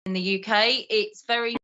in the UK. It's very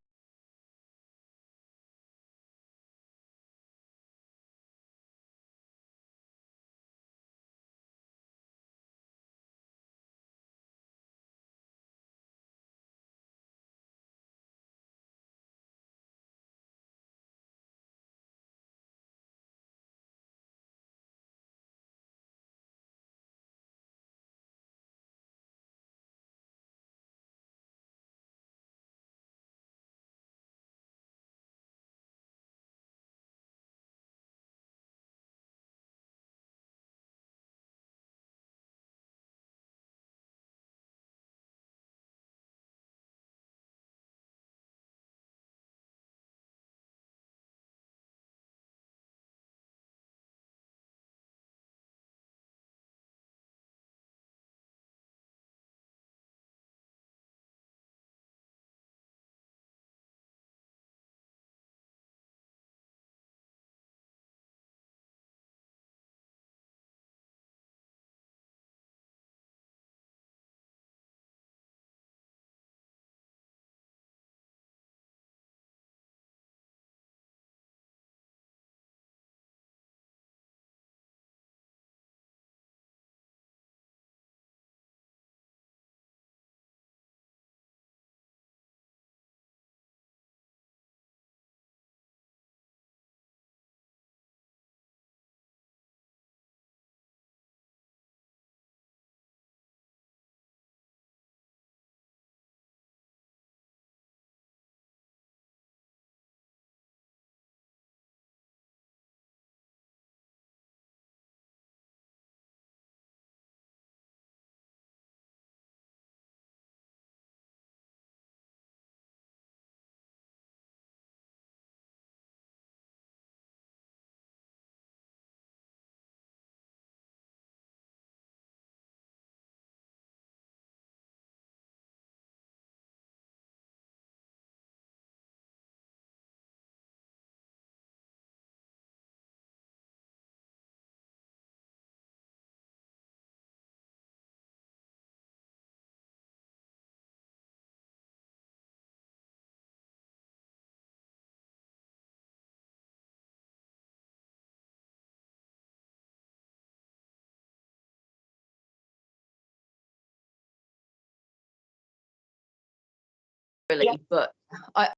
really, but I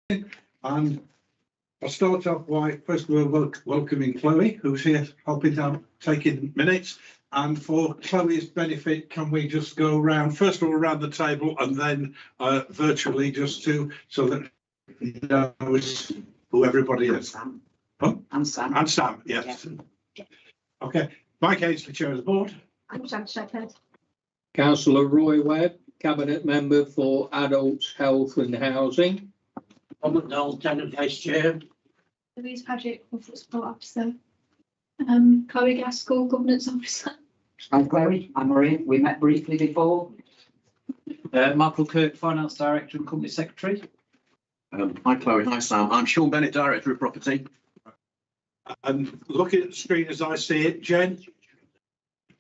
And I'll start off by first of all welcoming Chloe, who's here helping out taking minutes. And for Chloe's benefit, can we just go around first of all around the table and then virtually just to so that you know who everybody is. Sam. Huh? And Sam. And Sam, yes. Yeah. Okay, Mike Ainsley, Chair of the Board. I'm Sam Shepherd. Councillor Roy Webb, Cabinet Member for Adults, Health and Housing. Robert Noel, Tenant Vice Chair. Louise Paget, Corporate Support Officer. Chloe Gaskell, Governance Officer. I'm Chloe. I'm Marie. We met briefly before. Michael Kirk, Finance Director and Company Secretary. Hi Chloe, hi Sam. I'm Sean Bennett, Director of Property. And looking at the screen as I see it, Jen.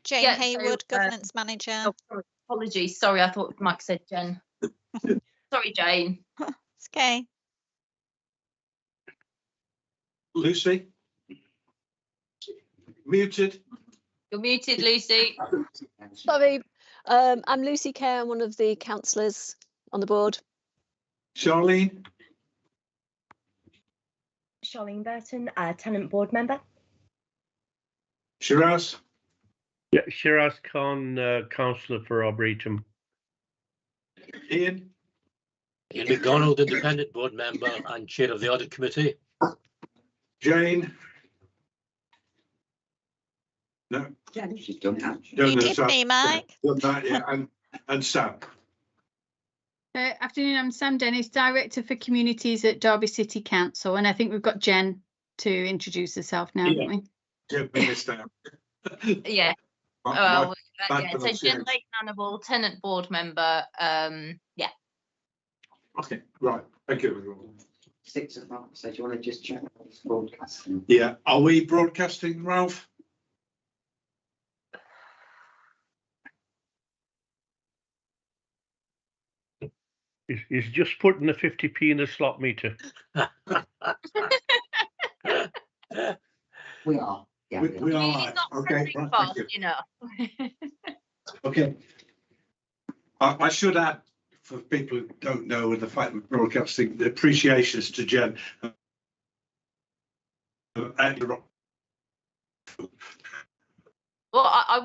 Jane Yeah, so, Haywood, Governance Manager. Oh, sorry. Apologies. Sorry, I thought Mike said Jen. Sorry, Jane. It's okay. Lucy. Muted. You're muted, Lucy. Sorry, I'm Lucy Kerr. I'm one of the councillors on the board. Charlene. Charlene Burton, Tenant Board Member. Shiraz. Yeah, Shiraz Khan, Councillor for Arboretum. Ian. Ian McDonald, Independent Board Member and Chair of the Audit Committee. Jane. No. Yeah, she's done that. You did me, Mike. Done that, yeah. And Sam. Afternoon, I'm Sam Dennis, Director for Communities at Derby City Council, and I think we've got Jen to introduce herself now, haven't we? Jen Billis down. Yeah. My- Well, bad yeah. So Jen pronunciation. Leighton Hannibal, Tenant Board Member. Yeah. Okay, right. Thank you, everyone. 6 o'clock. So do you want to just check this broadcasting? Yeah. Are we broadcasting, Ralph? He's just putting the 50p in a slot meter. We are. Yeah, We are He's live. not Okay, pressing right, fast thank you. enough. Okay. I should add, for people who don't know, the fact we're broadcasting, the appreciations to Jen. Well, I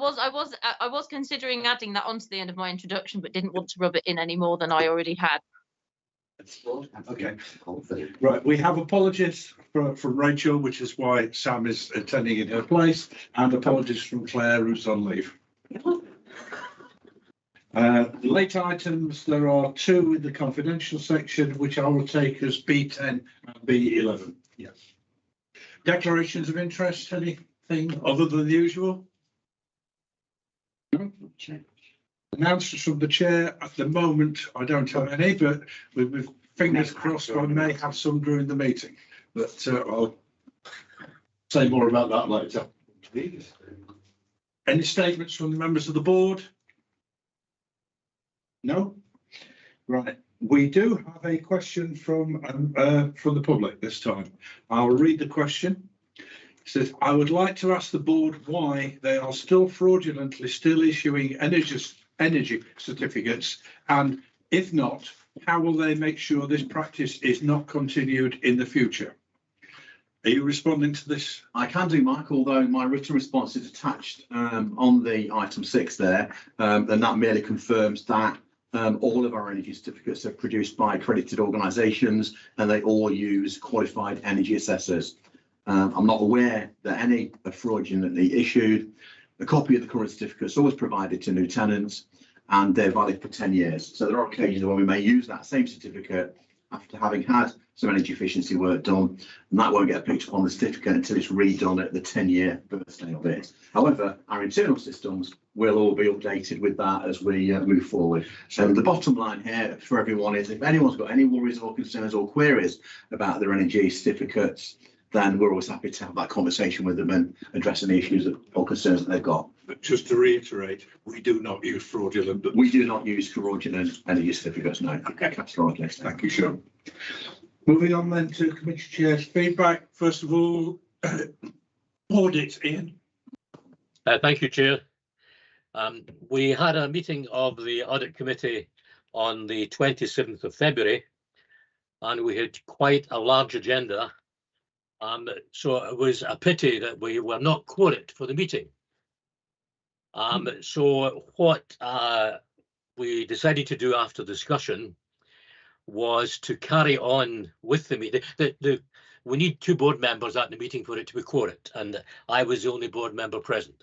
was considering adding that onto the end of my introduction, but didn't want to rub it in any more than I already had. Okay. Right, we have apologies from Rachel, which is why Sam is attending in her place, and apologies from Claire, who's on leave. Late items, there are 2 in the confidential section, which I will take as B10 and B11. Yes. Declarations of interest, anything other than the usual? No? Announcements from the chair. At the moment, I don't have any, but with fingers crossed, I may have some during the meeting. But I'll say more about that later. Any statements from the members of the board? No? Right. We do have a question from the public this time. I'll read the question. It says, I would like to ask the board why they are still fraudulently issuing energy certificates, and if not, how will they make sure this practice is not continued in the future? Are you responding to this? I can do, Mike, although my written response is attached on the item 6 there, and that merely confirms that all of our energy certificates are produced by accredited organisations and they all use qualified energy assessors. I'm not aware that any are fraudulently issued. A copy of the current certificate is always provided to new tenants and they're valid for 10 years. So there are occasions when we may use that same certificate after having had some energy efficiency work done, and that won't get picked up on the certificate until it's redone at the 10-year birthday of it. However, our internal systems will all be updated with that as we move forward. So the bottom line here for everyone is if anyone's got any worries or concerns or queries about their energy certificates, then we're always happy to have that conversation with them and address any issues or concerns that they've got. But just to reiterate, we do not use fraudulent. But We do not use fraudulent energy certificates, no. Okay. That's right, yes. thank you, Sean. Moving on then to committee chair's feedback. First of all, audit, Ian. Thank you, Chair. We had a meeting of the Audit Committee on the 27th of February, and we had quite a large agenda. So it was a pity that we were not quorate for the meeting. So what we decided to do after discussion was to carry on with the meeting. We need 2 board members at the meeting for it to be quorate, and I was the only board member present.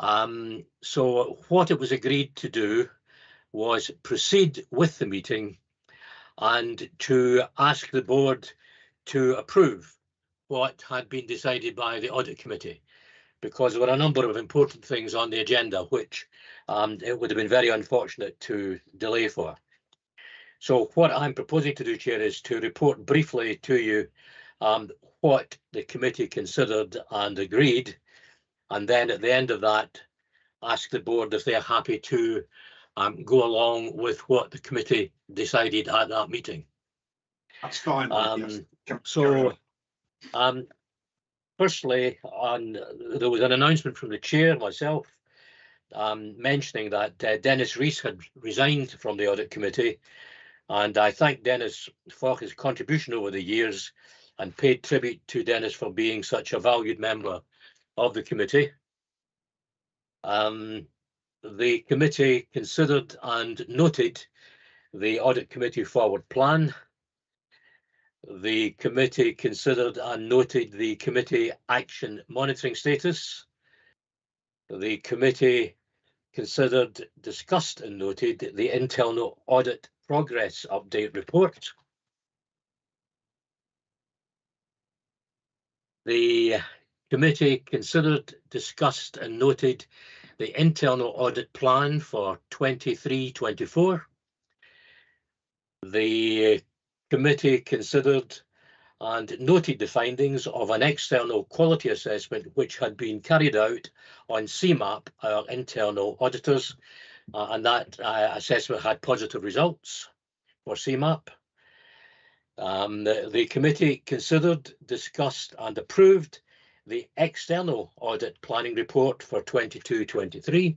So what it was agreed to do was proceed with the meeting and to ask the board to approve what had been decided by the Audit Committee, because there were a number of important things on the agenda which it would have been very unfortunate to delay for. So what I'm proposing to do, Chair, is to report briefly to you what the committee considered and agreed, and then at the end of that, ask the board if they're happy to go along with what the committee decided at that meeting. That's fine. Firstly, there was an announcement from the chair, myself, mentioning that Dennis Rees had resigned from the Audit Committee, and I thank Dennis for his contribution over the years and paid tribute to Dennis for being such a valued member of the committee. The committee considered and noted the Audit Committee Forward Plan. The committee considered and noted the committee action monitoring status. The committee considered, discussed and noted the internal audit progress update report. The committee considered, discussed and noted the internal audit plan for 23-24. The committee considered and noted the findings of an external quality assessment which had been carried out on CMAP, our internal auditors, and that assessment had positive results for CMAP. The committee considered, discussed and approved the external audit planning report for 22-23.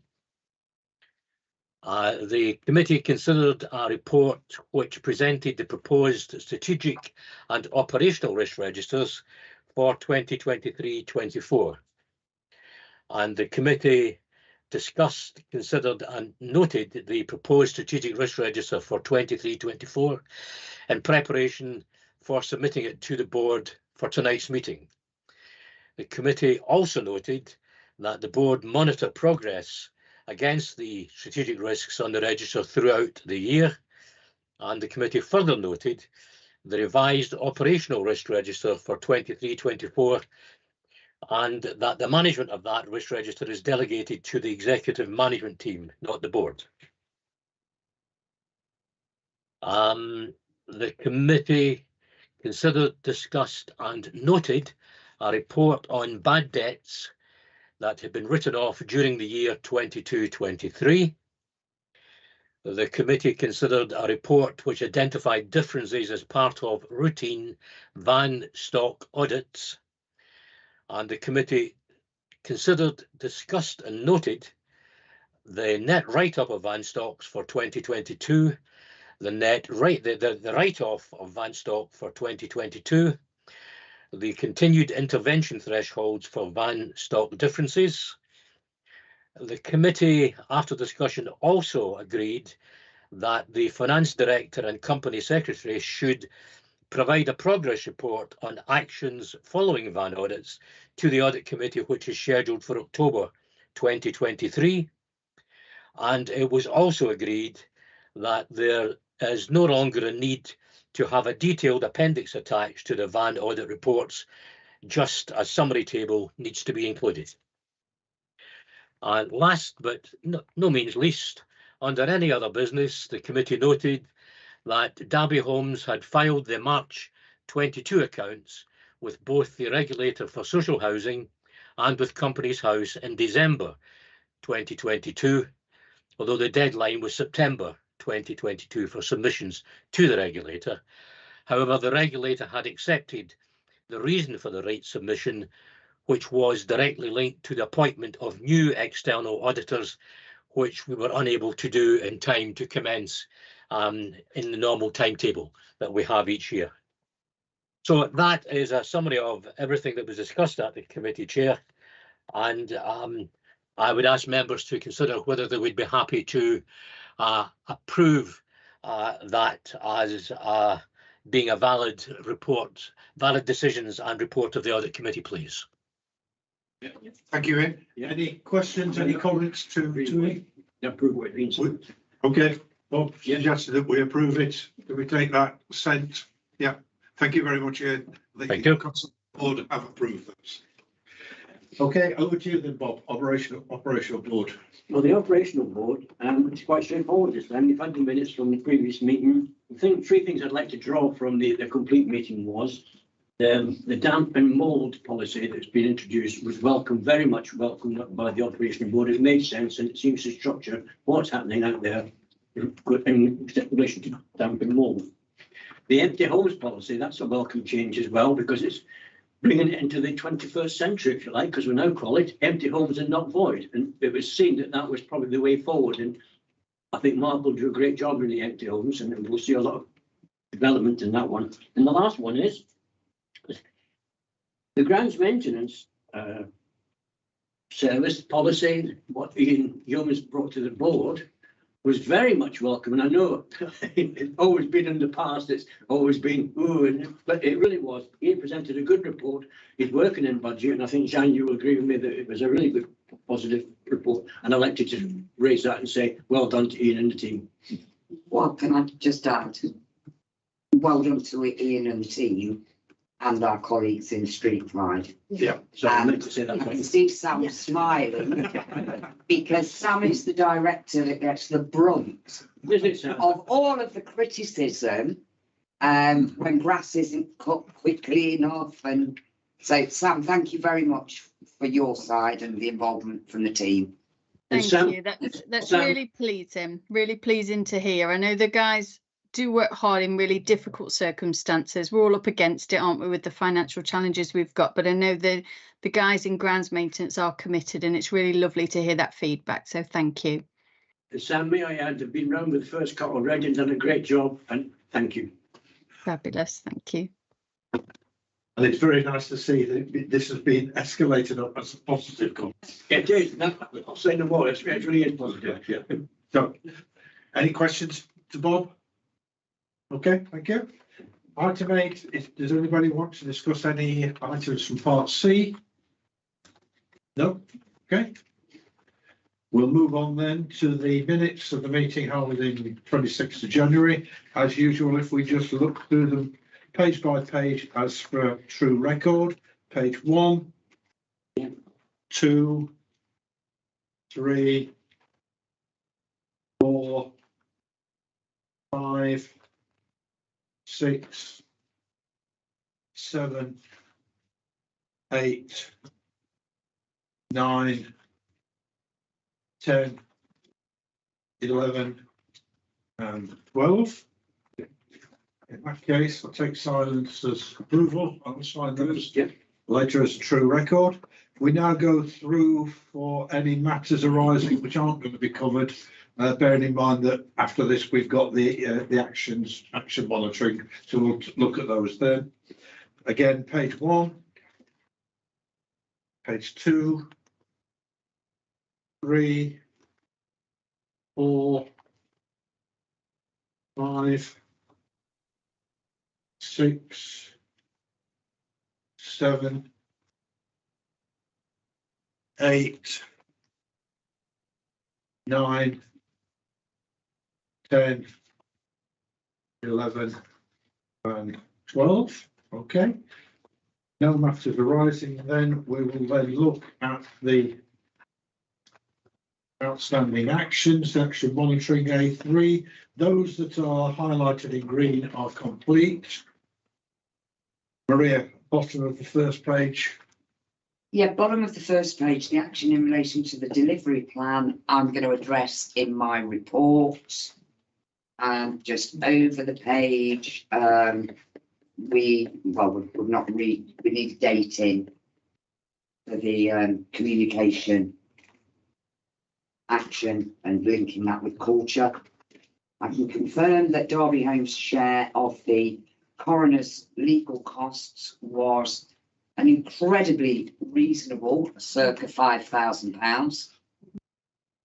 The committee considered a report which presented the proposed strategic and operational risk registers for 2023-24. And the committee discussed, considered and noted the proposed strategic risk register for 23-24 in preparation for submitting it to the board for tonight's meeting. The committee also noted that the board monitor progress against the strategic risks on the register throughout the year, and the committee further noted the revised operational risk register for 23-24, and that the management of that risk register is delegated to the executive management team, not the board. The committee considered, discussed and noted a report on bad debts that had been written off during the year 22-23. The committee considered a report which identified differences as part of routine van stock audits. And the committee considered, discussed and noted the net write-up of van stocks for 2022, the write-off of van stock for 2022, the continued intervention thresholds for van stock differences. The committee, after discussion, also agreed that the finance director and company secretary should provide a progress report on actions following van audits to the audit committee, which is scheduled for October 2023. And it was also agreed that there is no longer a need to have a detailed appendix attached to the van audit reports. Just a summary table needs to be included. And last but no means least, under any other business, the committee noted that Derby Homes had filed their March 22 accounts with both the regulator for social housing and with Companies House in December 2022, although the deadline was September 2022 for submissions to the regulator. However, the regulator had accepted the reason for the rate submission, which was directly linked to the appointment of new external auditors, which we were unable to do in time to commence in the normal timetable that we have each year. So that is a summary of everything that was discussed at the committee chair, and I would ask members to consider whether they would be happy to approve that as being a valid report, valid decisions and report of the audit committee, please. Thank you, Ian. Any questions, any comments to me? Approve what it means. Okay, Bob suggested that we approve it. Do we take that assent? Yeah, thank you very much, Ian. Thank you. The board have approved those. Okay, over to you then, Bob, operational board. Well, the operational board, it's quite straightforward this time. You've had the minutes from the previous meeting. I think 3 things I'd like to draw from the complete meeting was the damp and mold policy that's been introduced was welcome, very much welcomed by the operational board. It made sense and it seems to structure what's happening out there in relation to damp and mold. The empty homes policy, that's a welcome change as well, because it's bringing it into the 21st century, if you like, because we now call it empty homes and not void. And it was seen that that was probably the way forward. And I think Mark will do a great job in the empty homes, and we'll see a lot of development in that one. And the last one is the grounds maintenance service policy, what Ian Young's brought to the board, was very much welcome. And I know it's always been in the past, it's always been, but it really was. He presented a good report. He's working in budget. And I think, Jean, you will agree with me that it was a really good, positive report. And I'd like to just raise that and say, well done to Ian and the team. Well, can I just add, well done to Ian and the team and our colleagues in Street Pride. Yeah, so I meant to say that. I can see Sam smiling because Sam is the director that gets the brunt of all of the criticism when grass isn't cut quickly enough. And so, Sam, thank you very much for your side and the involvement from the team. Thank you. That's really pleasing. Really pleasing to hear. I know the guys do work hard in really difficult circumstances. We're all up against it, aren't we, with the financial challenges we've got, but I know the guys in grounds maintenance are committed, and it's really lovely to hear that feedback, so thank you. Sam, may I add, I've been round with the first cut already and done a great job, and thank you. Fabulous, thank you. And it's very nice to see that this has been escalated up as a positive comment. It is. I'll say no more. It really is positive. Yeah. So, any questions to Bob? Okay, thank you. Item 8, does anybody want to discuss any items from part C? No? Okay. We'll move on then to the minutes of the meeting held in 26th of January. As usual, if we just look through them page by page as per true record, page 1, 2, 3, 4, 5, 6, 7, 8, 9, 10, 11, and 12. In that case, I'll take silence as approval. I'll sign those later as a true record. We now go through for any matters arising which aren't going to be covered. Bearing in mind that after this we've got the action monitoring, so we'll look at those then. Again, page 1, page 2, 3, 4, 5, 6, 7, 8, 9, 10, 11, and 12. Okay. No matters arising, then we will then look at the outstanding actions, action monitoring A3. Those that are highlighted in green are complete. Maria, bottom of the first page. Yeah, bottom of the first page, the action in relation to the delivery plan, I'm going to address in my report. And just over the page, we need dating for the communication action and linking that with culture. I can confirm that Derby Home's share of the coroner's legal costs was an incredibly reasonable, circa £5,000.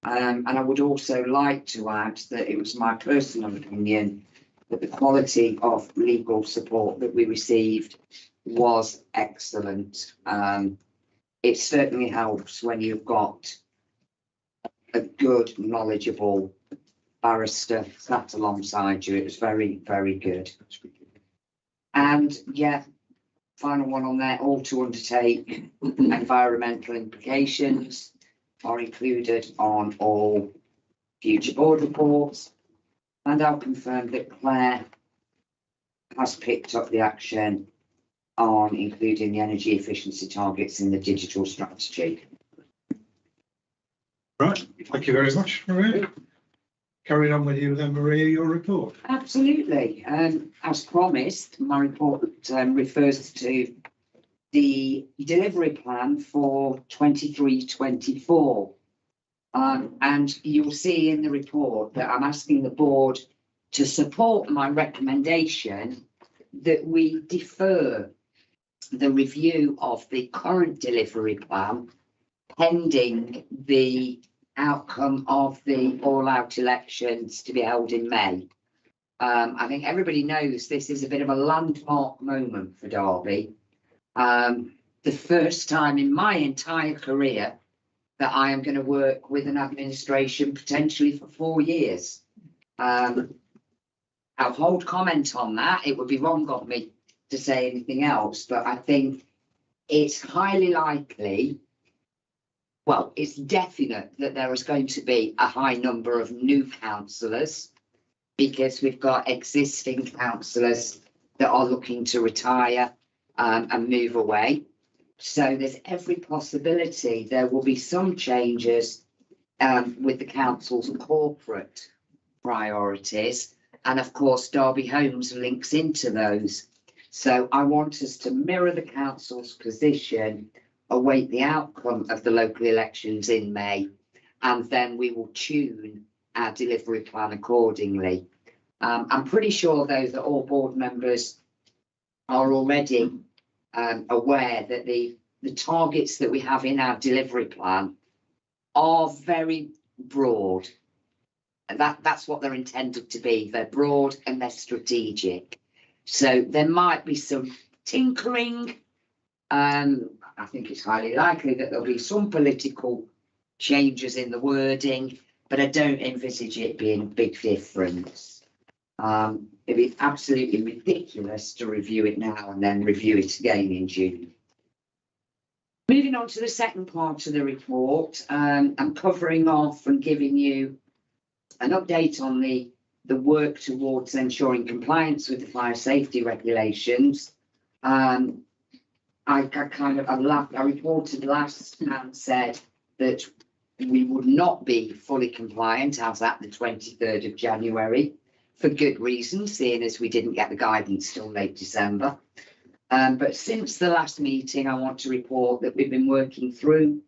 And I would also like to add that it was my personal opinion that the quality of legal support that we received was excellent. It certainly helps when you've got a good, knowledgeable barrister sat alongside you. It was very, very good. And yeah, final one on there, all to undertake environmental implications are included on all future board reports. And I'll confirm that Claire has picked up the action on including the energy efficiency targets in the digital strategy. Right, thank you very much, Maria. Carrying on with you then, Maria, your report. Absolutely. As promised, my report refers to the delivery plan for 23-24. And you'll see in the report that I'm asking the board to support my recommendation that we defer the review of the current delivery plan pending the outcome of the all-out elections to be held in May. I think everybody knows this is a bit of a landmark moment for Derby. The first time in my entire career that I am going to work with an administration potentially for 4 years. I'll hold comment on that. It would be wrong of me to say anything else, but I think it's highly likely, well, it's definite that there is going to be a high number of new councillors because we've got existing councillors that are looking to retire and move away. So there's every possibility there will be some changes with the council's corporate priorities. And of course, Derby Homes links into those. So I want us to mirror the council's position, await the outcome of the local elections in May, and then we will tune our delivery plan accordingly. I'm pretty sure, though, that all board members are already aware that the targets that we have in our delivery plan are very broad. And that's what they're intended to be. They're broad and they're strategic. So there might be some tinkering. I think it's highly likely that there'll be some political changes in the wording, but I don't envisage it being a big difference. It'd be absolutely ridiculous to review it now and then review it again in June. Moving on to the second part of the report, I'm covering off and giving you an update on the work towards ensuring compliance with the fire safety regulations. I reported last and said that we would not be fully compliant as at the 23rd of January for good reason, seeing as we didn't get the guidance till late December. But since the last meeting, I want to report that we've been working through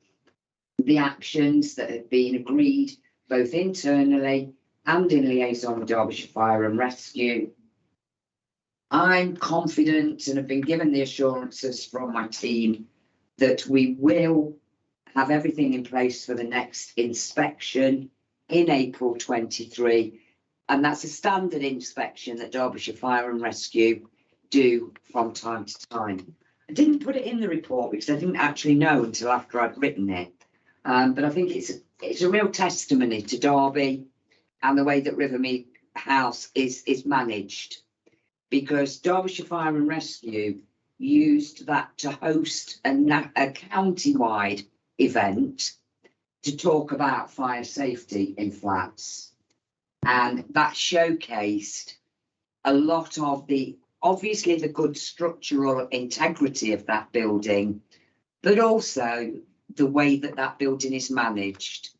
the actions that have been agreed both internally and in liaison with Derbyshire Fire and Rescue. I'm confident and have been given the assurances from my team that we will have everything in place for the next inspection in April 23. And that's a standard inspection that Derbyshire Fire and Rescue do from time to time. I didn't put it in the report because I didn't actually know until after I'd written it. But I think it's a real testimony to Derby and the way that Rivermead House is managed, because Derbyshire Fire and Rescue used that to host a county-wide event to talk about fire safety in flats. And that showcased a lot of obviously the good structural integrity of that building, but also the way that that building is managed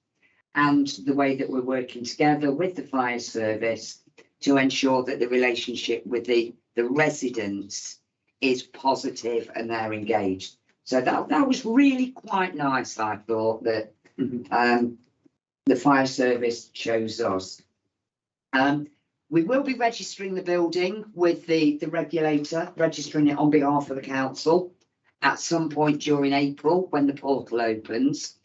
and the way that we're working together with the fire service to ensure that the relationship with the residents is positive and they're engaged. So that was really quite nice, I thought, that the fire service chose us. We will be registering the building with the regulator, registering it on behalf of the council at some point during April when the portal opens.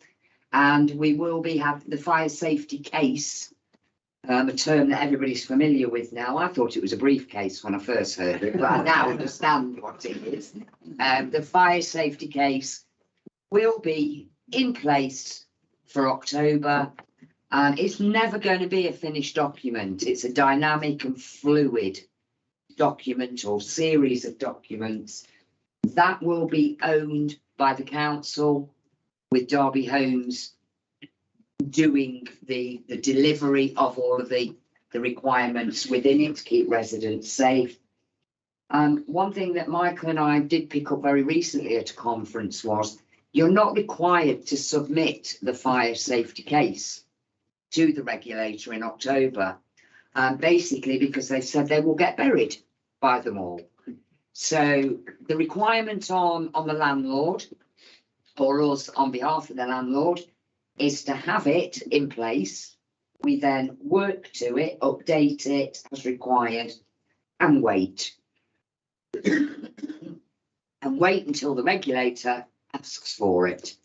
And we will be having the fire safety case, a term that everybody's familiar with now. I thought it was a briefcase when I first heard it, but I now understand what it is. The fire safety case will be in place for October. And it's never going to be a finished document. It's a dynamic and fluid document or series of documents that will be owned by the council, with Derby Homes doing the delivery of all of the requirements within it to keep residents safe. One thing that Michael and I did pick up very recently at a conference was you're not required to submit the fire safety case to the regulator in October, basically because they said they will get buried by them all. So the requirement on the landlord, or us on behalf of the landlord, is to have it in place. We then work to it, update it as required, and wait. And wait until the regulator asks for it.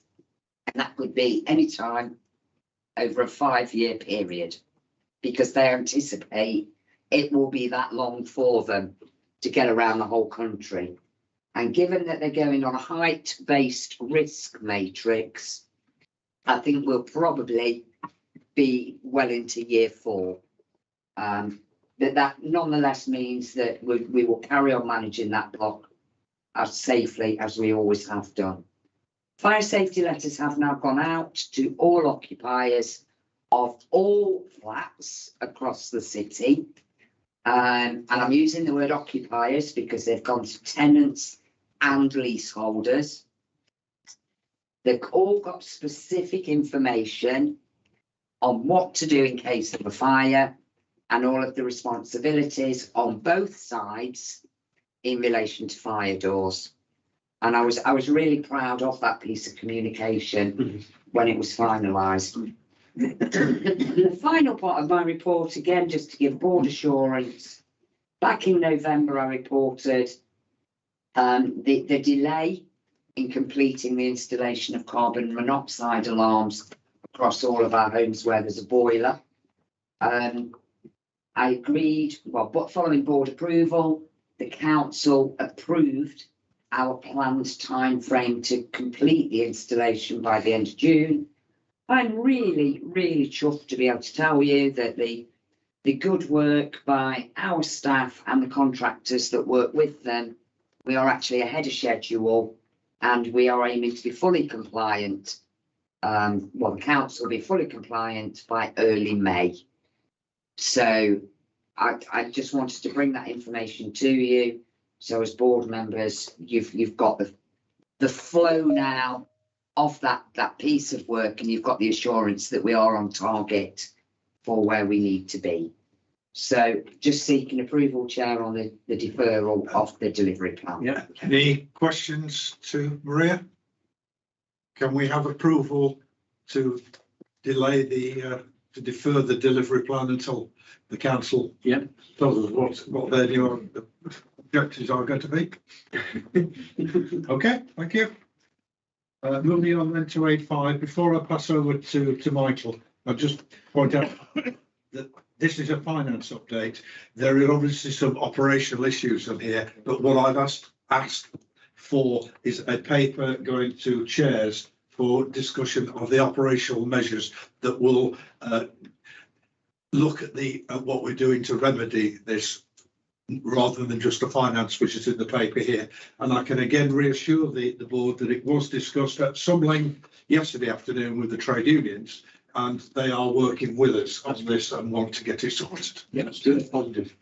And that could be any time over a 5-year period, because they anticipate it will be that long for them to get around the whole country. And given that they're going on a height-based risk matrix, I think we'll probably be well into year 4. But that nonetheless means that we will carry on managing that block as safely as we always have done. Fire safety letters have now gone out to all occupiers of all flats across the city. And I'm using the word occupiers because they've gone to tenants and leaseholders. They've all got specific information on what to do in case of a fire and all of the responsibilities on both sides in relation to fire doors. And I was really proud of that piece of communication when it was finalised. The final part of my report, again, just to give board assurance, back in November I reported the delay in completing the installation of carbon monoxide alarms across all of our homes where there's a boiler. I agreed, well, but following board approval, the council approved our planned time frame to complete the installation by the end of June. I'm really, really chuffed to be able to tell you that the good work by our staff and the contractors that work with them, we are actually ahead of schedule, and we are aiming to be fully compliant. Well, the council will be fully compliant by early May. So I just wanted to bring that information to you. So as board members, you've got the flow now of that piece of work, and you've got the assurance that we are on target for where we need to be. So just seeking approval, Chair, on the deferral of the delivery plan. Yeah. Any questions to Maria? Can we have approval to delay to defer the delivery plan until the council tells us what their new objectives are going to be? Okay, thank you. Moving on then to 8.5. Before I pass over to Michael, I'll just point out that this is a finance update. There are obviously some operational issues on here, but what I've asked for is a paper going to chairs for discussion of the operational measures that will look at what we're doing to remedy this, rather than just the finance which is in the paper here. And I can again reassure the board that it was discussed at some length yesterday afternoon with the trade unions, and they are working with us on this and want to get it sorted. Yes, good, positive.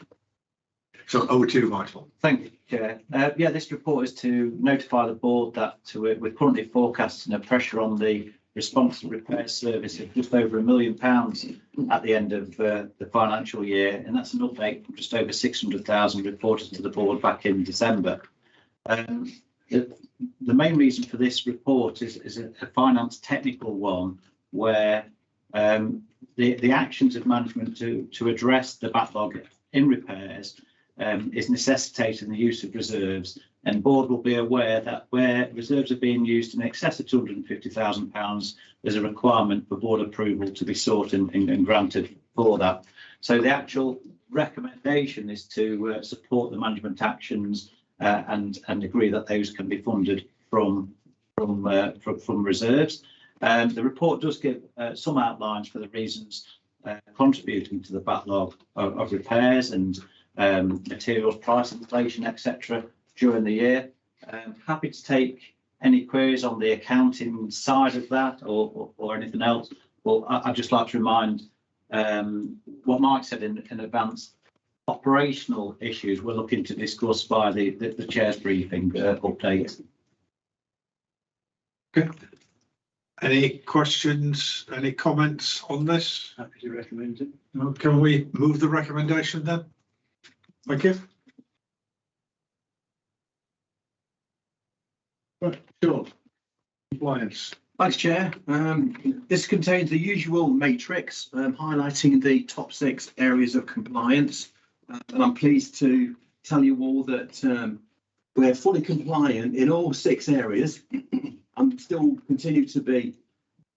So over to you, Michael. Thank you, Chair. Yeah, this report is to notify the board that we're currently forecasting a pressure on the response and repair service of just over £1 million at the end of the financial year, and that's an update from just over 600,000 reported to the board back in December. The main reason for this report is a finance technical one, where the actions of management to address the backlog in repairs is necessitating the use of reserves, and the board will be aware that where reserves are being used in excess of £250,000, there's a requirement for board approval to be sought and granted for that. So the actual recommendation is to support the management actions and agree that those can be funded from reserves. The report does give some outlines for the reasons contributing to the backlog of repairs and materials price inflation, etc. during the year. Happy to take any queries on the accounting side of that or anything else. Well, I'd just like to remind what Mike said in advance. Operational issues we're looking to discuss by the chair's briefing update. Okay. Any questions, any comments on this? Happy to recommend it. No, can we move the recommendation then? Thank you. Right, Sean, compliance. Thanks, Chair. This contains the usual matrix highlighting the top 6 areas of compliance. And I'm pleased to tell you all that we're fully compliant in all 6 areas. I'm still continue to be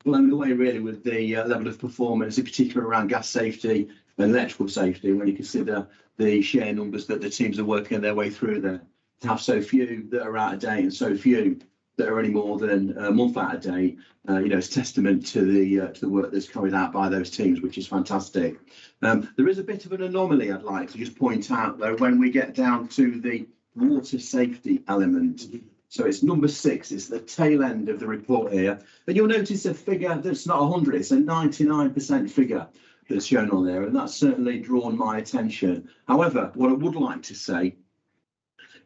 blown away really with the level of performance, in particular around gas safety and electrical safety, when you consider the share numbers that the teams are working their way through there. To have so few that are out of date and so few that are any more than a month out of date, it's testament to the work that's carried out by those teams, which is fantastic. There is a bit of an anomaly I'd like to just point out though when we get down to the water safety element. So it's number 6, it's the tail end of the report here, and you'll notice a figure that's not 100, it's a 99% figure that's shown on there, and that's certainly drawn my attention. However, what I would like to say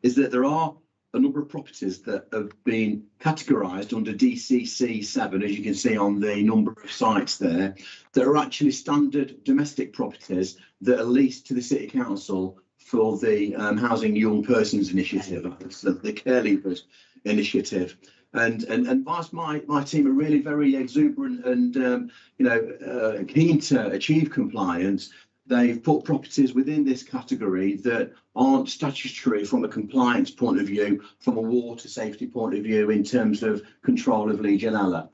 is that there are a number of properties that have been categorised under DCC 7, as you can see on the number of sites there, that are actually standard domestic properties that are leased to the City Council for the Housing Young Persons Initiative, the Care Leavers Initiative. And whilst my team are really very exuberant and keen to achieve compliance, they've put properties within this category that aren't statutory from a compliance point of view, from a water safety point of view, in terms of control of Legionella.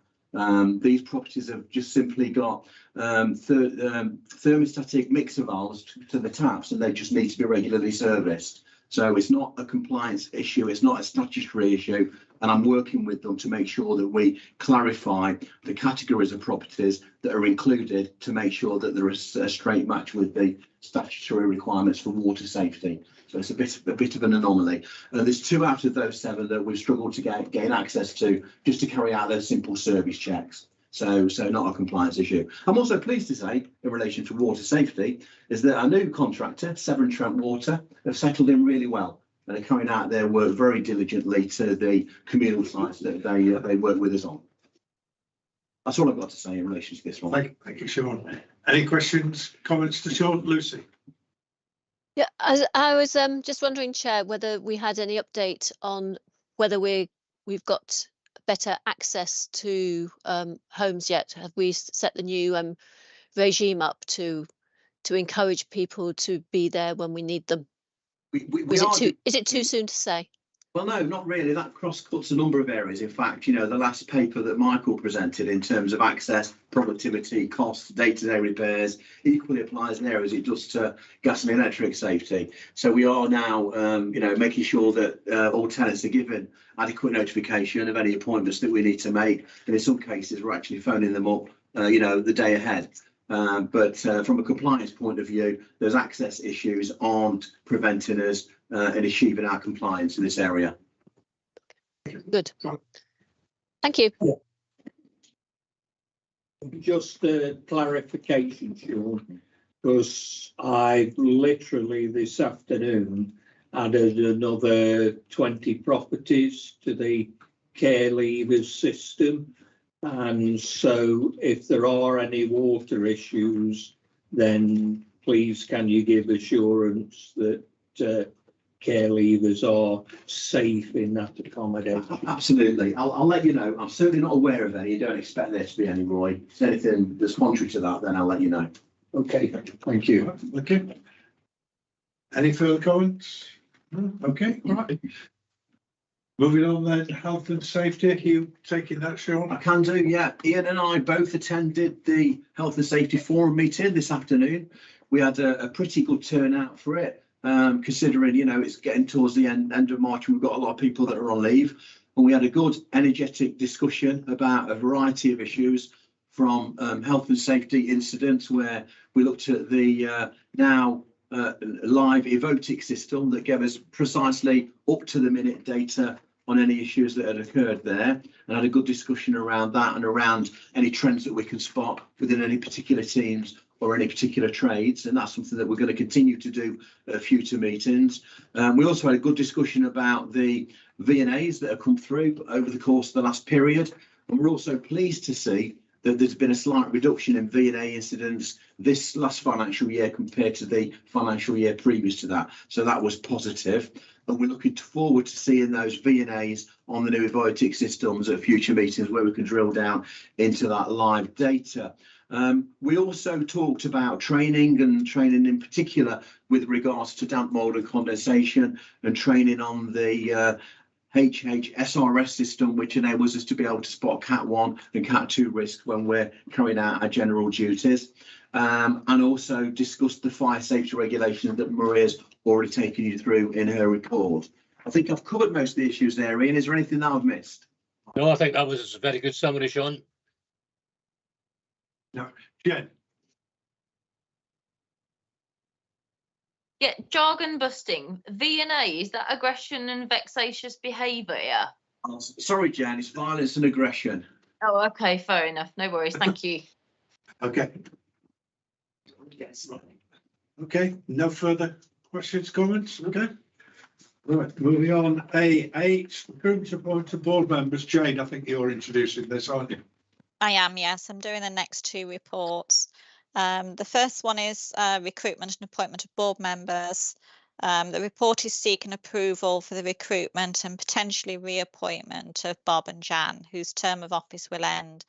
These properties have just simply got thermostatic mixer valves to the taps, and they just need to be regularly serviced. So it's not a compliance issue, it's not a statutory issue, and I'm working with them to make sure that we clarify the categories of properties that are included to make sure that there is a straight match with the statutory requirements for water safety. So it's a bit of an anomaly. There's 2 out of those 7 that we've struggled to gain access to just to carry out those simple service checks. So not a compliance issue. I'm also pleased to say, in relation to water safety, is that our new contractor, Severn Trent Water, have settled in really well and are carrying out their work very diligently to the communal sites that they work with us on. That's all I've got to say in relation to this one. Thank you, Sean. Any questions, comments to Sean? Lucy? Yeah, I was just wondering, Chair, whether we had any update on whether we've got better access to homes yet. Have we set the new regime up to encourage people to be there when we need them? Is it too soon to say? Well, no, not really. That cross-cuts a number of areas. In fact, the last paper that Michael presented in terms of access, productivity, costs, day-to-day repairs, equally applies in areas it does to gas and electric safety. So we are now, making sure that all tenants are given adequate notification of any appointments that we need to make. And in some cases, we're actually phoning them up, the day ahead. But from a compliance point of view, those access issues aren't preventing us in achieving our compliance in this area. Good. Thank you. Just a clarification, Sean, because I literally this afternoon added another 20 properties to the care leavers system. And so if there are any water issues, then please can you give assurance that care leavers are safe in that accommodation? Absolutely. I'll let you know. I'm certainly not aware of any. You don't expect there to be any, Roy. If there's anything that's contrary to that, then I'll let you know. Okay, thank you. Okay. Any further comments? No? Okay, right. Moving on then, health and safety, are you taking that, Sean? I can do, yeah. Ian and I both attended the Health and Safety Forum meeting this afternoon. We had a pretty good turnout for it, considering, you know, it's getting towards the end of March. We've got a lot of people that are on leave. And we had a good, energetic discussion about a variety of issues, from health and safety incidents, where we looked at the live evotic system that gave us precisely up to the minute data on any issues that had occurred there, and had a good discussion around that and around any trends that we can spot within any particular teams or any particular trades. And that's something that we're going to continue to do at future meetings. We also had a good discussion about the V&As that have come through over the course of the last period. And we're also pleased to see that there's been a slight reduction in V&A incidents this last financial year compared to the financial year previous to that. So that was positive. And we're looking forward to seeing those V&As on the new evotic systems at future meetings, where we can drill down into that live data. We also talked about training, and training in particular with regards to damp mould and condensation, and training on the HHSRS system, which enables us to be able to spot Cat 1 and Cat 2 risks when we're carrying out our general duties. And also discussed the fire safety regulation that Maria's already taken you through in her report. I think I've covered most of the issues there, Ian. Is there anything that I've missed? No, I think that was a very good summary, Sean. No, Jen. Yeah, jargon busting. V&A, is that aggression and vexatious behaviour? Oh, sorry, Jen, it's violence and aggression. Oh, okay, fair enough. No worries. Thank you. Okay. Okay, no further questions, comments? Okay. Right, moving on. A8, recruitment appointed board members. Jane, I think you're introducing this, aren't you? I am, yes. I'm doing the next two reports. The first one is recruitment and appointment of board members. The report is seeking approval for the recruitment and potentially reappointment of Bob and Jan, whose term of office will end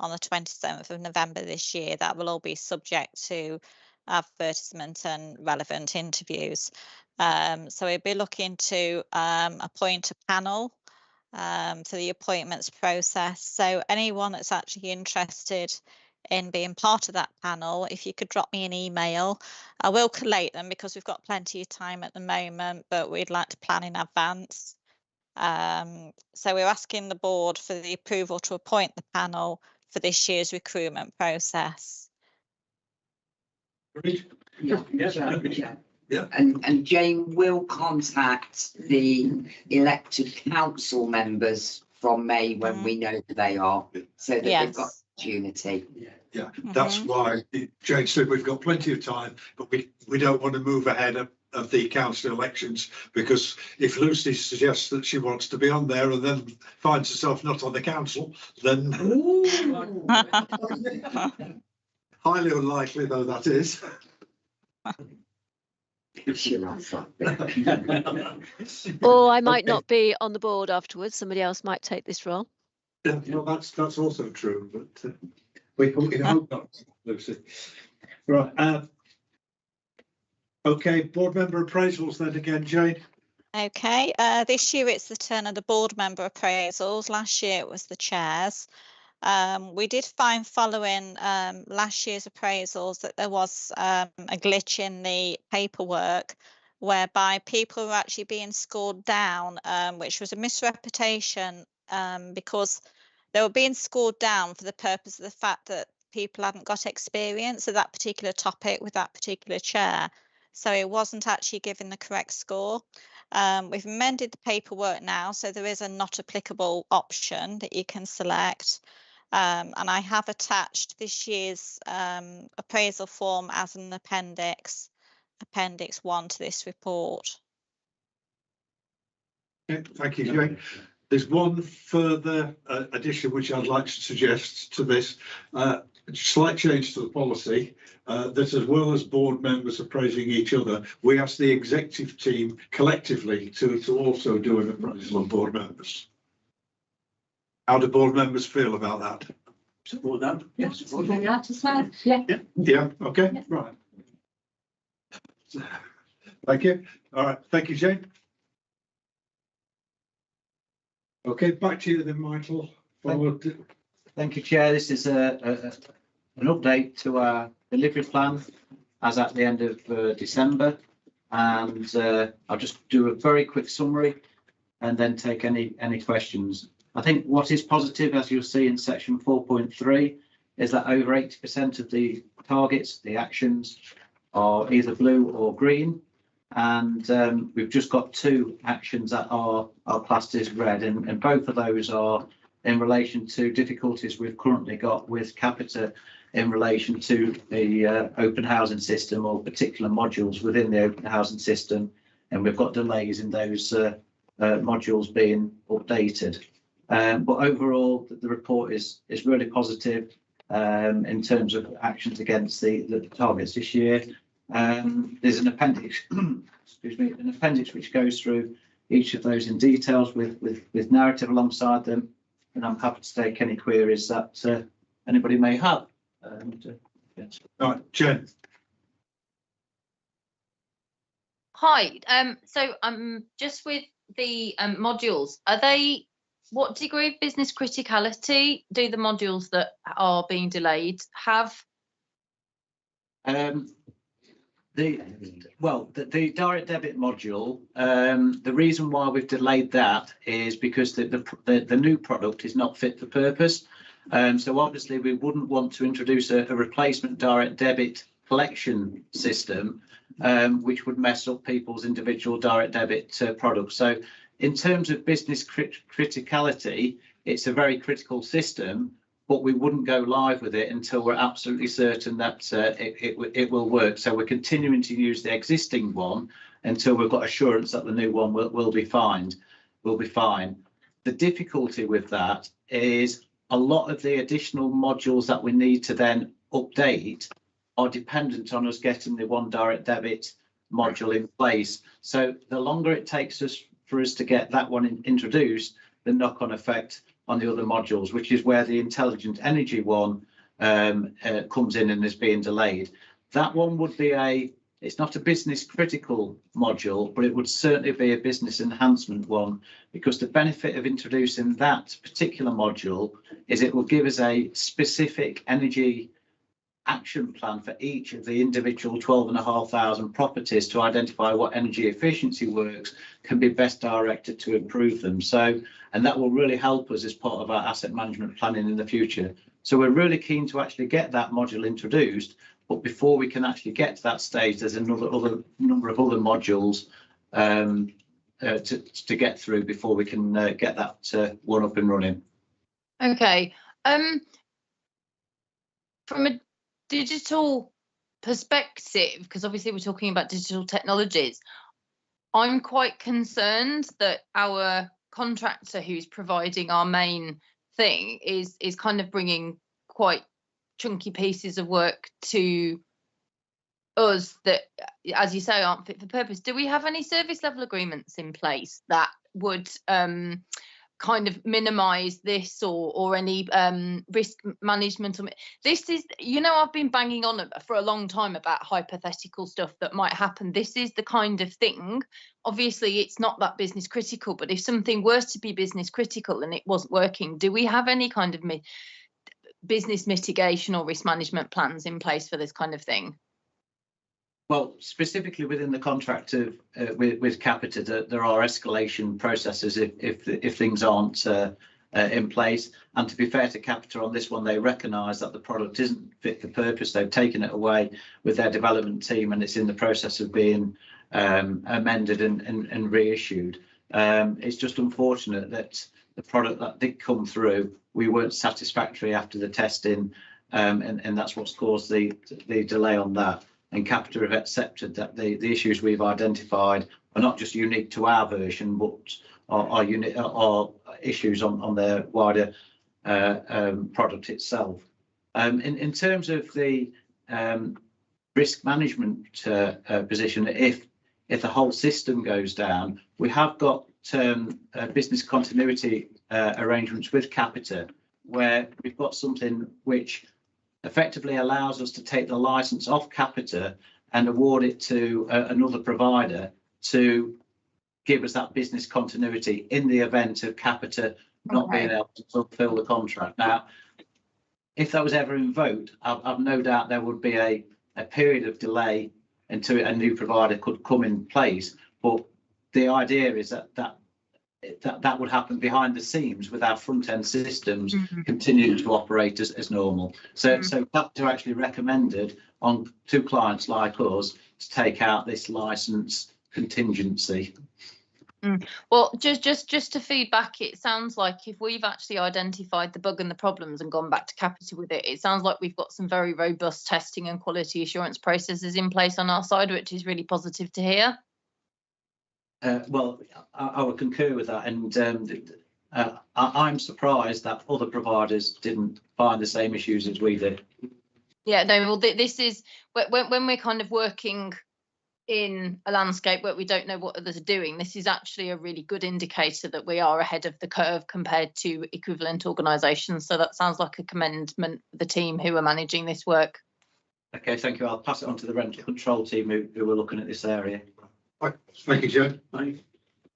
on the 27th of November this year. That will all be subject to advertisement and relevant interviews. So we'll be looking to appoint a panel for the appointments process. So anyone that's actually interested in being part of that panel, if you could drop me an email, I will collate them because we've got plenty of time at the moment, but we'd like to plan in advance. So we're asking the board for the approval to appoint the panel for this year's recruitment process. Yeah. And Jane will contact the elected council members from May when we know who they are, so that they've got opportunity. Yeah, that's why Jane said we've got plenty of time, but we don't want to move ahead of the council elections, because if Lucy suggests that she wants to be on there and then finds herself not on the council, then highly unlikely though that is. Or I might not be on the board afterwards. Somebody else might take this role. Yeah, well, that's also true, but we hope not, Lucy. Right. Okay, board member appraisals then again, Jane. Okay, this year it's the turn of the board member appraisals. Last year it was the chairs. We did find following last year's appraisals that there was a glitch in the paperwork whereby people were actually being scored down, which was a misrepresentation because they were being scored down for the purpose of the fact that people hadn't got experience of that particular topic with that particular chair. So it wasn't actually given the correct score. We've amended the paperwork now, so there is a not applicable option that you can select. And I have attached this year's appraisal form as an appendix 1 to this report. Okay, thank you, Jane. There's one further addition which I'd like to suggest to this. Slight change to the policy, that as well as board members appraising each other, we ask the executive team collectively to also do an appraisal on board members. How do board members feel about that? Support that. Yes. Yeah. Yeah, okay, right. Thank you. All right, thank you, Jane. Okay, back to you then, Michael. Thank you, Chair. This is an update to our delivery plan as at the end of December. And I'll just do a very quick summary and then take any questions. I think what is positive, as you'll see in section 4.3, is that over 80% of the targets, the actions, are either blue or green. And we've just got 2 actions that are classed as red, and both of those are in relation to difficulties we've currently got with Capita in relation to the open housing system or particular modules within the open housing system, and we've got delays in those modules being updated. But overall, the report is really positive in terms of actions against the targets this year. There's an appendix, excuse me, an appendix which goes through each of those in details with narrative alongside them, and I'm happy to take any queries that anybody may have. Yes. All right, Jen. Hi, so just with the modules, are they, what degree of business criticality do the modules that are being delayed have? The direct debit module, the reason why we've delayed that is because the new product is not fit for purpose. So obviously we wouldn't want to introduce a replacement direct debit collection system, which would mess up people's individual direct debit products. So in terms of business criticality, it's a very critical system, but we wouldn't go live with it until we're absolutely certain that it will work. So we're continuing to use the existing one until we've got assurance that the new one will be fine. The difficulty with that is a lot of the additional modules that we need to then update are dependent on us getting the one direct debit module in place. So the longer it takes for us to get that one introduced, the knock-on effect on the other modules, which is where the intelligent energy one comes in and is being delayed. That one would be it's not a business critical module, but it would certainly be a business enhancement one, because the benefit of introducing that particular module is it will give us a specific energy action plan for each of the individual 12,500 properties to identify what energy efficiency works can be best directed to improve them. So, and that will really help us as part of our asset management planning in the future. So we're really keen to actually get that module introduced, but before we can actually get to that stage, there's another number of other modules to get through before we can get that one up and running. Okay. From a digital perspective, because obviously we're talking about digital technologies, I'm quite concerned that our contractor who's providing our main thing is kind of bringing quite chunky pieces of work to us that, as you say, aren't fit for purpose. Do we have any service level agreements in place that would kind of minimize this or any risk management? This is, you know, I've been banging on for a long time about hypothetical stuff that might happen. This is the kind of thing, obviously it's not that business critical, but if something were to be business critical and it wasn't working, do we have any kind of business mitigation or risk management plans in place for this kind of thing? Well, specifically within the contract of with Capita, there are escalation processes if things aren't in place. And to be fair to Capita on this one, they recognise that the product isn't fit for purpose. They've taken it away with their development team, and it's in the process of being amended and reissued. It's just unfortunate that the product that did come through, we weren't satisfactory after the testing, and that's what's caused the delay on that. And Capita have accepted that the issues we've identified are not just unique to our version, but are issues on their wider product itself. In terms of the risk management position, if the whole system goes down, we have got business continuity arrangements with Capita, where we've got something which effectively allows us to take the license off Capita and award it to another provider to give us that business continuity in the event of Capita not being able to fulfil the contract. Now, if that was ever invoked, I've no doubt there would be a period of delay until a new provider could come in place. But the idea is that would happen behind the scenes with our front end systems continuing to operate as normal. So Capita actually recommended on to clients like us to take out this license contingency. Well, just to feedback, it sounds like if we've actually identified the bug and the problems and gone back to Capita with it, it sounds like we've got some very robust testing and quality assurance processes in place on our side, which is really positive to hear. Well, I would concur with that, and I'm surprised that other providers didn't find the same issues as we did. Yeah, no, well, this is when we're kind of working in a landscape where we don't know what others are doing, this is actually a really good indicator that we are ahead of the curve compared to equivalent organisations. So that sounds like a commendment for the team who are managing this work. Okay, thank you. I'll pass it on to the rental control team who were looking at this area. Right. Thank you, Joe.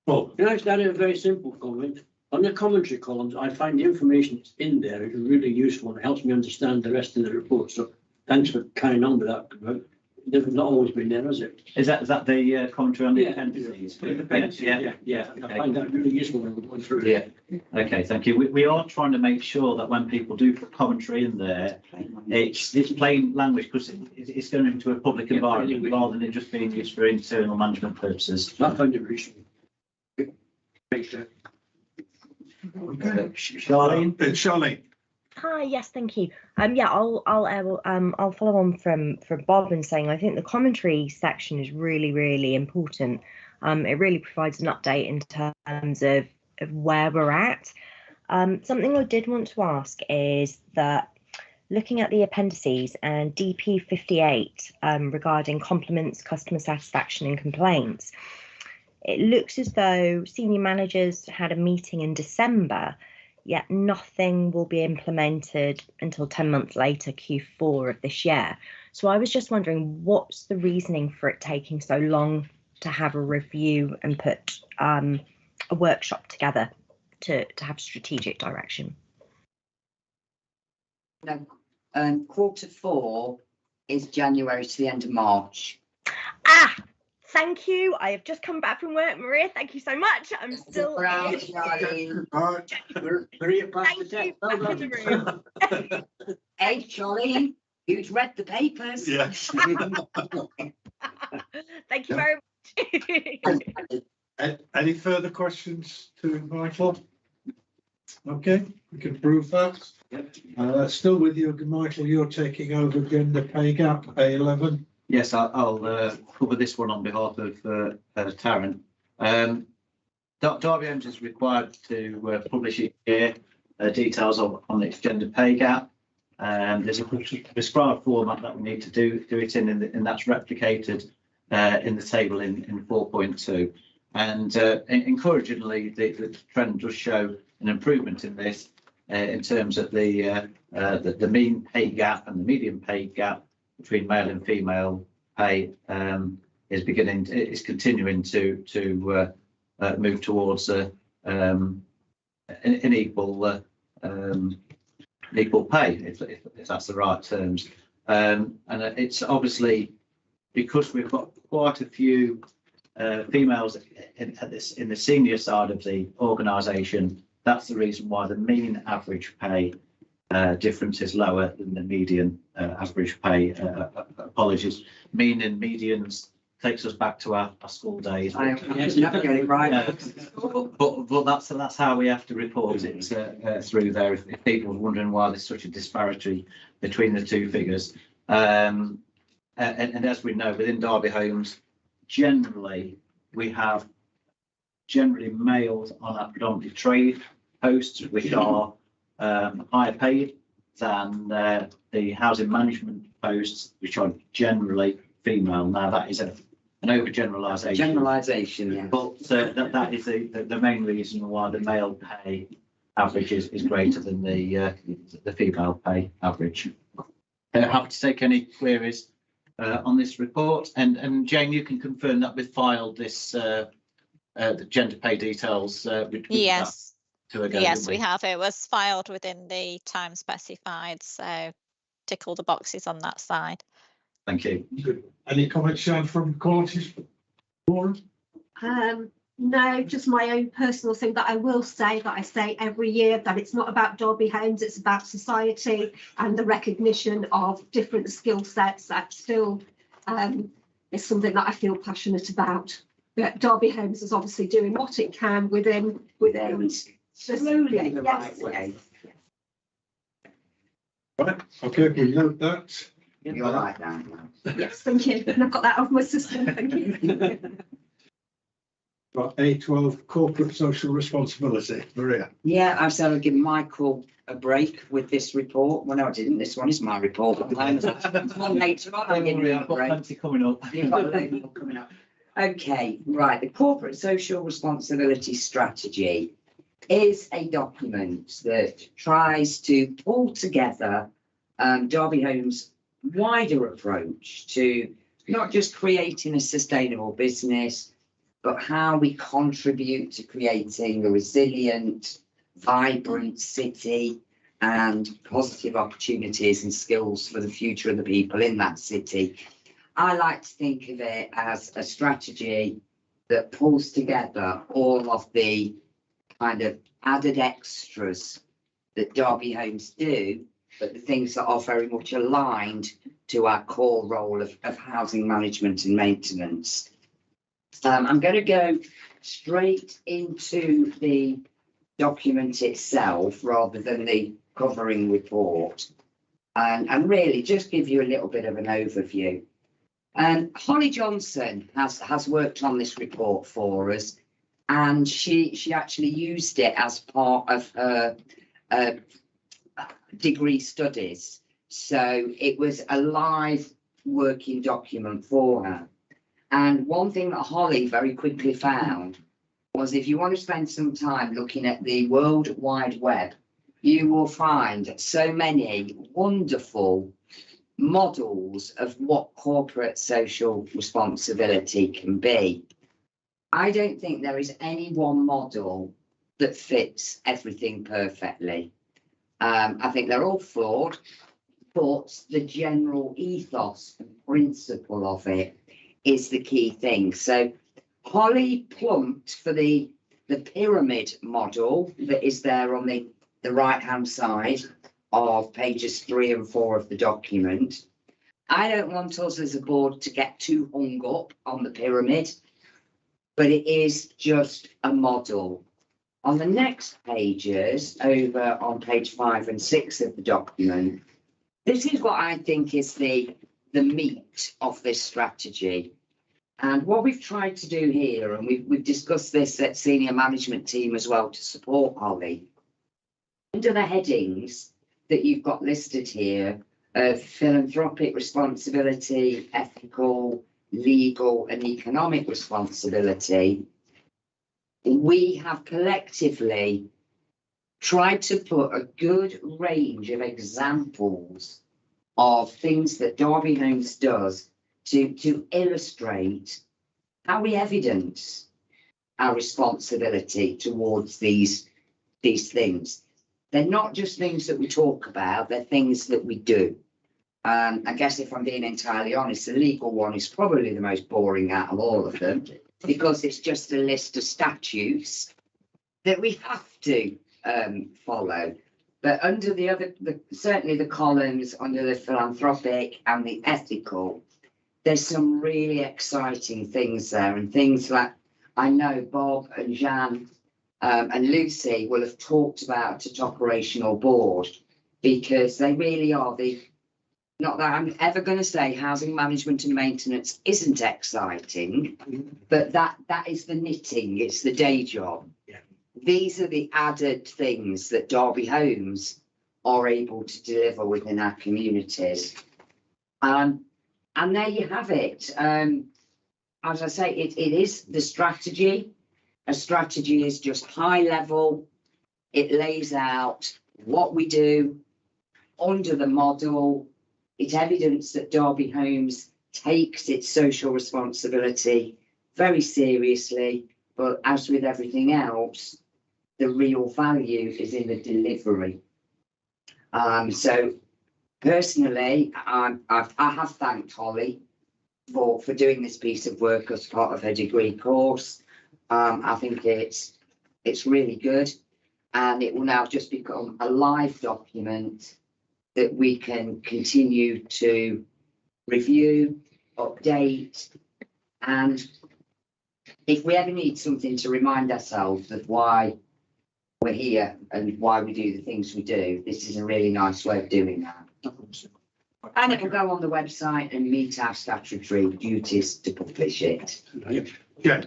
Well, can I start a very simple comment? On the commentary columns, I find the information that's in there is really useful and helps me understand the rest of the report. So thanks for carrying on with that. It's not always been there, has it? Is that the commentary on the appendices? Yeah. I find that really useful when we're going through it. Yeah. Okay, thank you. We are trying to make sure that when people do put commentary in there, it's plain language, because it's going into a public environment rather than it just being used for internal management purposes. I find it really useful. Thanks, sir. Okay. Charlene. Hi, yes, thank you. I'll follow on from Bob and saying I think the commentary section is really important. It really provides an update in terms of where we're at. Something I did want to ask is that looking at the appendices and DP 58 regarding compliments, customer satisfaction and complaints, it looks as though senior managers had a meeting in December, yet nothing will be implemented until 10 months later, Q4 of this year. So I was just wondering, what's the reasoning for it taking so long to have a review and put a workshop together to have strategic direction? No, Q4 is January to the end of March. Thank you. I have just come back from work, Maria. Thank you so much. I'm still. Maria passed the test. Back in the room. Hey, Charlie, who's read the papers? Yes. Thank you very much. Any further questions to Michael? Okay, we can prove that. Still with you, Michael, you're taking over again the pay gap, A11. Yes, I'll cover this one on behalf of Taryn. Derby Homes is required to publish each year details on its gender pay gap. There's a prescribed format that we need to do it in, and that's replicated in the table in 4.2. And encouragingly, the trend does show an improvement in this in terms of the mean pay gap and the median pay gap between male and female pay is continuing to move towards an equal pay, if that's the right terms. And it's obviously because we've got quite a few females in the senior side of the organisation. That's the reason why the mean average pay difference is lower than the median average pay. Apologies. Mean and medians takes us back to our school days. Yes, never get it right. But that's how we have to report it through there. If people are wondering why there's such a disparity between the two figures, and as we know, within Derby Homes, generally we have males on our predominantly trade posts, which are higher paid than the housing management posts, which are generally female. Now that is an overgeneralisation. Generalisation, yeah. But that is the main reason why the male pay average is greater than the female pay average. Happy to take any queries on this report, and Jane, you can confirm that we've filed this the gender pay details. Yes. To ago, Yes, we didn't have. It was filed within the time specified, so tick all the boxes on that side. Thank you. Good. Any comments, Sharon, from qualities? Laura? No, just my own personal thing that I will say, that I say every year, that it's not about Derby Homes, it's about society and the recognition of different skill sets. That still is something that I feel passionate about. But Derby Homes is obviously doing what it can within Slowly in the yes. right way. Right, okay, we note that. You're right now. Yes, thank you. And I've got that off my system, thank you. Right, A12, corporate social responsibility. Maria? Yeah, I said I'd give Michael a break with this report. Well, no, I didn't. This one is my report. One later on, I'll give him a break. Plenty coming up. You've got a load more coming up. Okay, right. The Corporate Social Responsibility Strategy is a document that tries to pull together Derby Homes' wider approach to not just creating a sustainable business, but how we contribute to creating a resilient, vibrant city and positive opportunities and skills for the future of the people in that city. I like to think of it as a strategy that pulls together all of the kind of added extras that Derby Homes do, but the things that are very much aligned to our core role of housing management and maintenance. I'm going to go straight into the document itself rather than the covering report, and really just give you a little bit of an overview. Holly Johnson has worked on this report for us, and she actually used it as part of her degree studies. So it was a live working document for her. And one thing that Holly very quickly found was, if you want to spend some time looking at the World Wide Web, you will find so many wonderful models of what corporate social responsibility can be. I don't think there is any one model that fits everything perfectly. I think they're all flawed, but the general ethos and principle of it is the key thing. So Holly plumped for the pyramid model that is there on the right-hand side of pages 3 and 4 of the document. I don't want us as a board to get too hung up on the pyramid, but it is just a model. On the next pages, over on page 5 and 6 of the document, this is what I think is the meat of this strategy. And what we've tried to do here, and we've discussed this at senior management team as well to support Holly, under the headings that you've got listed here of philanthropic responsibility, ethical, legal and economic responsibility, we have collectively tried to put a good range of examples of things that Derby Homes does to illustrate how we evidence our responsibility towards these things. They're not just things that we talk about, they're things that we do. I guess if I'm being entirely honest, the legal one is probably the most boring out of all of them, because it's just a list of statutes that we have to follow. But under certainly the columns under the philanthropic and the ethical, there's some really exciting things there, and things that I know Bob and Jan and Lucy will have talked about at operational board, because they really are not that I'm ever going to say housing management and maintenance isn't exciting, but that is the knitting, it's the day job. Yeah. These are the added things that Derby Homes are able to deliver within our communities. And there you have it. As I say, it is the strategy. A strategy is just high level. It lays out what we do under the model. It's evidence that Derby Homes takes its social responsibility very seriously, but as with everything else, the real value is in the delivery. So personally, I have thanked Holly for doing this piece of work as part of her degree course. I think it's really good, and it will now just become a live document that we can continue to review, update, and if we ever need something to remind ourselves of why we're here and why we do the things we do, this is a really nice way of doing that. And it will go on the website and meet our statutory duties to publish it. Yeah.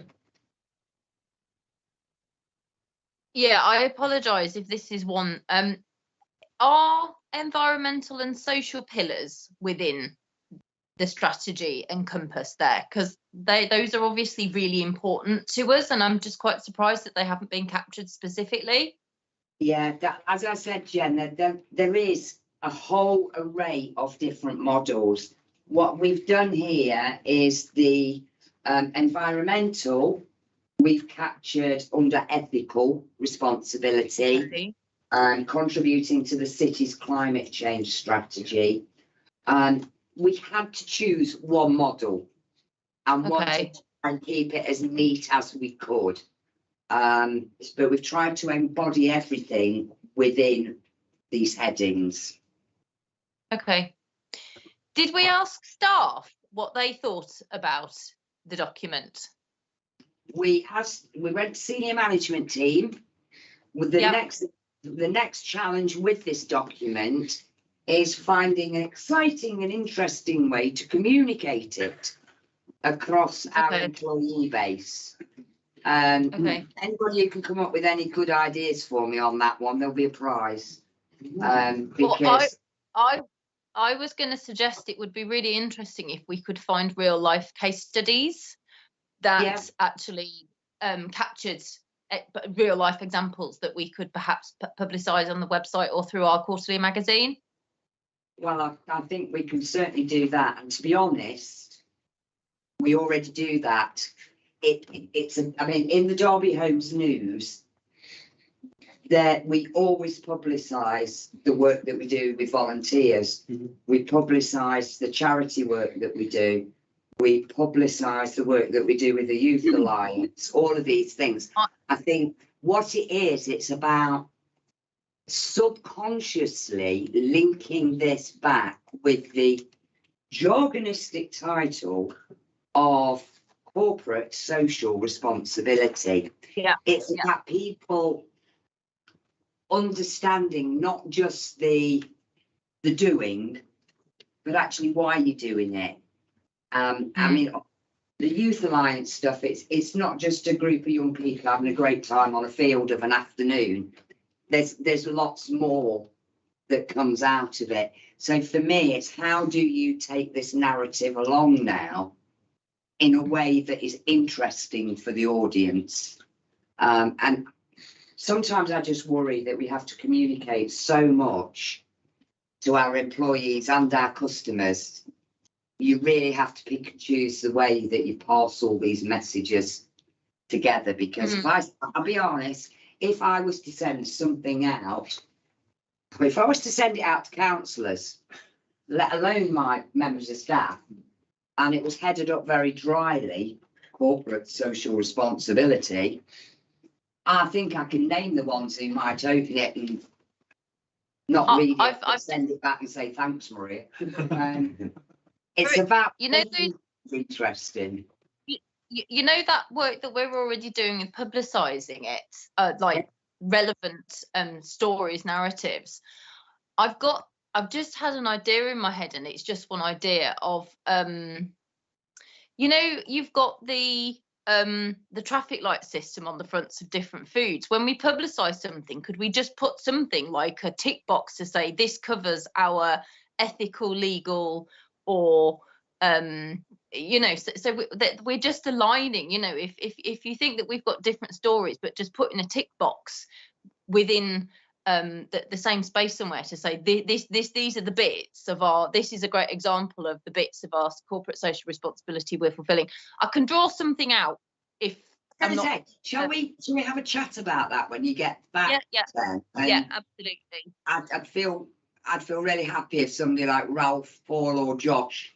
Yeah, I apologise if this is one. Are environmental and social pillars within the strategy encompassed there? Because those are obviously really important to us, and I'm just quite surprised that they haven't been captured specifically. Yeah, as I said, Jen, there is a whole array of different models. What we've done here is the environmental, we've captured under ethical responsibility, and contributing to the city's climate change strategy. We had to choose one model and wanted to try and keep it as neat as we could. But we've tried to embody everything within these headings. Okay. Did we ask staff what they thought about the document? We went to senior management team. With the next challenge with this document is finding an exciting and interesting way to communicate it across our employee base. Anybody who can come up with any good ideas for me on that one, there'll be a prize. Because I was going to suggest it would be really interesting if we could find real life case studies that actually captured real life examples that we could perhaps publicise on the website or through our quarterly magazine. Well, I think we can certainly do that. And to be honest, we already do that. I mean, in the Derby Homes News, that we always publicise the work that we do with volunteers. We publicise the charity work that we do. We publicise the work that we do with the Youth Alliance, all of these things. I think what it is, it's about subconsciously linking this back with the jargonistic title of corporate social responsibility. It's about people understanding not just the doing, but actually why you're doing it. I mean, the Youth Alliance stuff, it's not just a group of young people having a great time on a field of an afternoon. There's lots more that comes out of it. So for me, it's how do you take this narrative along now in a way that is interesting for the audience? And sometimes I just worry that we have to communicate so much to our employees and our customers. You really have to pick and choose the way that you pass all these messages together, because I'll be honest, if I was to send something out, if I was to send it out to councillors, let alone my members of staff, and it was headed up very dryly, corporate social responsibility, I think I can name the ones who might open it and not read it, but send it back and say, thanks, Maria. It's about, interesting. You know, that work that we're already doing in publicising it, like relevant stories, narratives. I've just had an idea in my head, and it's just one idea of, you know, you've got the traffic light system on the fronts of different foods. When we publicise something, could we just put something like a tick box to say this covers our ethical, legal, or you know, so we're just aligning, you know, if you think that we've got different stories, but just putting a tick box within the same space somewhere to say these are the bits of our, this is a great example of the bits of our corporate social responsibility we're fulfilling. I can draw something out if I'm not. Shall we have a chat about that when you get back? Yeah, then? Absolutely. I'd feel really happy if somebody like Ralph, Paul, or Josh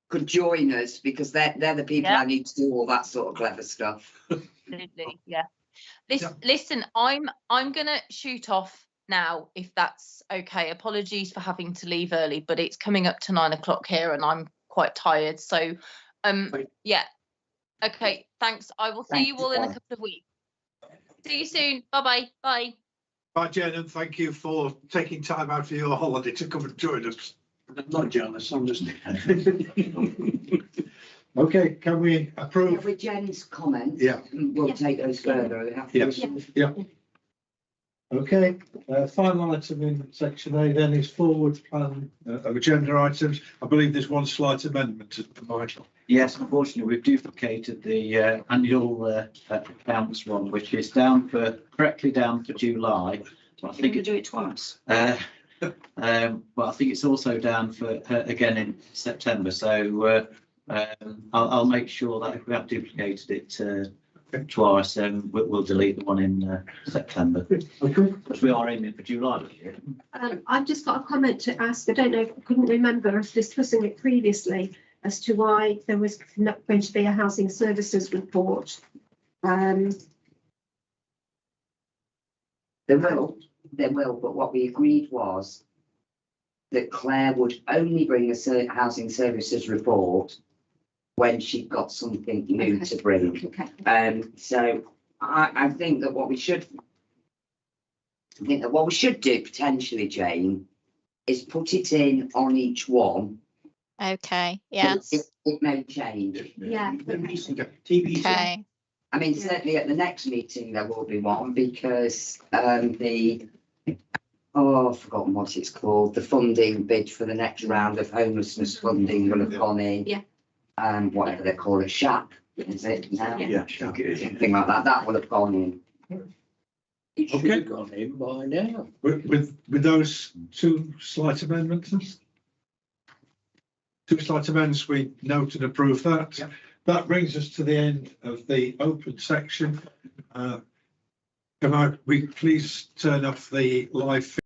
could join us, because they're the people I need to do all that sort of clever stuff. Absolutely, yeah. Listen, I'm gonna shoot off now, if that's okay. Apologies for having to leave early, but it's coming up to 9 o'clock here and I'm quite tired. So yeah. Okay, thanks. I will see you all in a couple of weeks. See you soon. Bye-bye. Bye. Bye, Jen, and thank you for taking time out of your holiday to come and join us. I'm not jealous, I'm just. Okay, can we approve? With Jen's comments, Yeah. we'll take those further. Yeah. Okay, final item in section A then is forward plan of agenda items. I believe there's one slight amendment at the moment. Yes, unfortunately, we've duplicated the annual accounts one, which is correctly down for July. So I think we do it twice. But I think it's also down for again in September. So I'll make sure that if we have duplicated it twice, we'll delete the one in September. Because we are aiming for July this year. I've just got a comment to ask. I don't know, I couldn't remember us discussing it previously as to why there was not going to be a housing services report. There will, but what we agreed was that Claire would only bring a housing services report when she got something new to bring. So I think that what we should do potentially, Jane, is put it in on each one. Okay, yes. It may change. Yeah. Okay. I mean, certainly at the next meeting there will be one, because I've forgotten what it's called. The funding bid for the next round of homelessness funding will have gone in. Yeah. Whatever they call it, SHAP, is it now? Yeah, SHAP. Something like that. That will have gone in. It should have gone in by now. With those two slight amendments? Two slight amendments, we note and approve that. Yep. That brings us to the end of the open section. Can we please turn off the live